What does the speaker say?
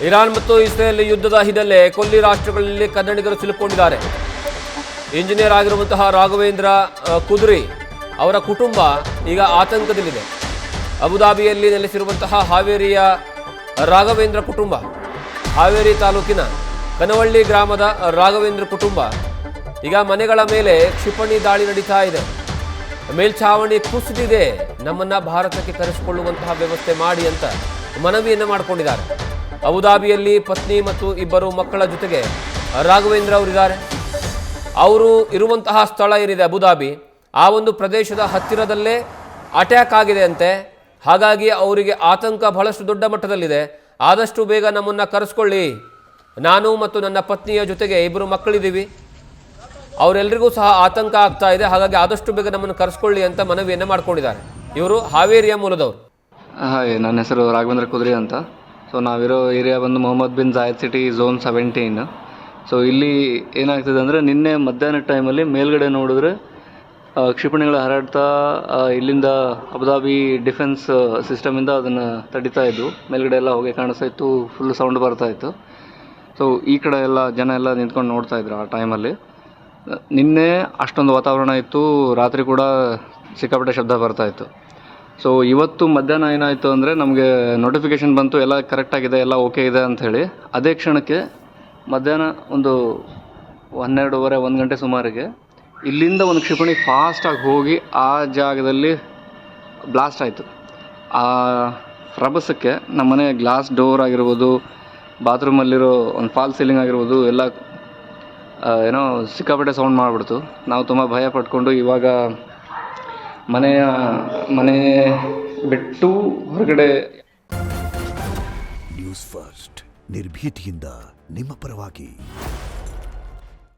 Iran ಮತ್ತು Israel ಯುದ್ಧದ ಹಿನ್ನೆಲೆ ಕೊಲ್ಲಿ ರಾಷ್ಟ್ರಗಳಲ್ಲಿ ಕನ್ನಡಿಗರು ಸಿಲುಕೊಂಡಿದ್ದಾರೆ. ಇಂಜಿನಿಯರ್ ಆಗಿರುವಂತಹ ರಾಘವೇಂದ್ರ ಕುದುರಿ ಅವರ ಕುಟುಂಬ ಈಗ ಆತಂಕದಲ್ಲಿದೆ. ಅಬುದಾಬಿಯಲ್ಲಿ ನೆಲೆಸಿರುವಂತಹ ಹಾವೇರಿಯ ರಾಘವೇಂದ್ರ ಕುಟುಂಬ, ಹಾವೇರಿ ತಾಲೂಕಿನ ಕನವಳ್ಳಿ ಗ್ರಾಮದ ರಾಘವೇಂದ್ರ ಕುಟುಂಬ ಈಗ ಮನೆಗಳ ಮೇಲೆ ಕ್ಷಿಪಣಿ ದಾಳಿ ನಡೀತಾ ಇದೆ. ಮೇಲ್ಛಾವಣಿ ಕುಸಿದಿದೆ, ನಮ್ಮನ್ನ ಭಾರತಕ್ಕೆ ಕರೆಸಿಕೊಳ್ಳುವಂತಹ ವ್ಯವಸ್ಥೆ ಮಾಡಿ ಅಂತ ಮನವಿಯನ್ನು ಮಾಡಿಕೊಂಡಿದ್ದಾರೆ. ಅಬುದಾಬಿಯಲ್ಲಿ ಪತ್ನಿ ಮತ್ತು ಇಬ್ಬರು ಮಕ್ಕಳ ಜೊತೆಗೆ ರಾಘವೇಂದ್ರ ಅವರಿದ್ದಾರೆ. ಅವರು ಇರುವಂತಹ ಸ್ಥಳ ಏನಿದೆ ಅಬುದಾಬಿ, ಆ ಒಂದು ಪ್ರದೇಶದ ಹತ್ತಿರದಲ್ಲೇ ಅಟ್ಯಾಕ್ ಆಗಿದೆ ಅಂತೆ. ಹಾಗಾಗಿ ಅವರಿಗೆ ಆತಂಕ ಬಹಳಷ್ಟು ದೊಡ್ಡ ಮಟ್ಟದಲ್ಲಿದೆ. ಆದಷ್ಟು ಬೇಗ ನಮ್ಮನ್ನು ಕರೆಸ್ಕೊಳ್ಳಿ, ನಾನು ಮತ್ತು ನನ್ನ ಪತ್ನಿಯ ಜೊತೆಗೆ ಇಬ್ಬರು ಮಕ್ಕಳಿದ್ದೀವಿ, ಅವರೆಲ್ಲರಿಗೂ ಸಹ ಆತಂಕ ಆಗ್ತಾ ಇದೆ. ಹಾಗಾಗಿ ಆದಷ್ಟು ಬೇಗ ನಮ್ಮನ್ನು ಕರೆಸ್ಕೊಳ್ಳಿ ಅಂತ ಮನವಿಯನ್ನು ಮಾಡ್ಕೊಂಡಿದ್ದಾರೆ. ಇವರು ಹಾವೇರಿಯ ಮೂಲದವರು. ಹಾಯ್, ನನ್ನ ಹೆಸರು ರಾಘವೇಂದ್ರ ಕುದುರೆ ಅಂತ. ಸೊ ನಾವಿರೋ ಏರಿಯಾ ಬಂದು Mohammed bin Zayed city zone 17. So ಇಲ್ಲಿ ಏನಾಗ್ತದೆ ಅಂದರೆ, ನಿನ್ನೆ ಮಧ್ಯಾಹ್ನ ಟೈಮಲ್ಲಿ ಮೇಲ್ಗಡೆ ನೋಡಿದ್ರೆ ಕ್ಷಿಪಣಿಗಳು ಹಾರಾಡ್ತಾ ಇಲ್ಲಿಂದ ಅಬುದಾಬಿ ಡಿಫೆನ್ಸ್ ಸಿಸ್ಟಮಿಂದ ಅದನ್ನು ತಡಿತಾ ಇದ್ವು. ಮೇಲ್ಗಡೆ ಎಲ್ಲ ಹೊಗೆ ಕಾಣಿಸ್ತಾ ಇತ್ತು, ಫುಲ್ ಸೌಂಡ್ ಬರ್ತಾಯಿತ್ತು. ಸೊ ಈ ಕಡೆ ಎಲ್ಲ ಜನ ಎಲ್ಲ ನಿಂತ್ಕೊಂಡು ನೋಡ್ತಾಯಿದ್ರು ಆ ಟೈಮಲ್ಲಿ. ನಿನ್ನೆ ಅಷ್ಟೊಂದು ವಾತಾವರಣ ಇತ್ತು, ರಾತ್ರಿ ಕೂಡ ಸಿಕ್ಕಾಪಟ್ಟೆ ಶಬ್ದ ಬರ್ತಾಯಿತ್ತು. ಸೊ ಇವತ್ತು ಮಧ್ಯಾಹ್ನ ಏನಾಯಿತು ಅಂದರೆ, ನಮಗೆ ನೋಟಿಫಿಕೇಷನ್ ಬಂತು ಎಲ್ಲ ಕರೆಕ್ಟಾಗಿದೆ, ಎಲ್ಲ ಓಕೆ ಇದೆ ಅಂಥೇಳಿ. ಅದೇ ಕ್ಷಣಕ್ಕೆ ಮಧ್ಯಾಹ್ನ ಒಂದು 12:30 1 ಗಂಟೆ ಸುಮಾರಿಗೆ ಇಲ್ಲಿಂದ ಒಂದು ಕ್ಷಿಪಣಿ ಫಾಸ್ಟಾಗಿ ಹೋಗಿ ಆ ಜಾಗದಲ್ಲಿ ಬ್ಲಾಸ್ಟ್ ಆಯಿತು. ಆ ರಭಸಕ್ಕೆ ನಮ್ಮನೆ ಗ್ಲಾಸ್ ಡೋರ್ ಆಗಿರ್ಬೋದು, ಬಾತ್ರೂಮಲ್ಲಿರೋ ಒಂದು ಫಾಲ್ ಸೀಲಿಂಗ್ ಆಗಿರ್ಬೋದು ಎಲ್ಲ ಏನೋ ಸಿಕ್ಕಾಪಟ್ಟೆ ಸೌಂಡ್ ಮಾಡಿಬಿಡ್ತು. ನಾವು ತುಂಬ ಭಯ ಪಟ್ಕೊಂಡು ಇವಾಗ ಮನೆ ಬಿಟ್ಟು ಹೊರಗಡೆ. ನ್ಯೂಸ್ ಫಸ್ಟ್, ನಿರ್ಭೀತಿಯಿಂದ ನಿಮ್ಮ ಪರವಾಗಿ.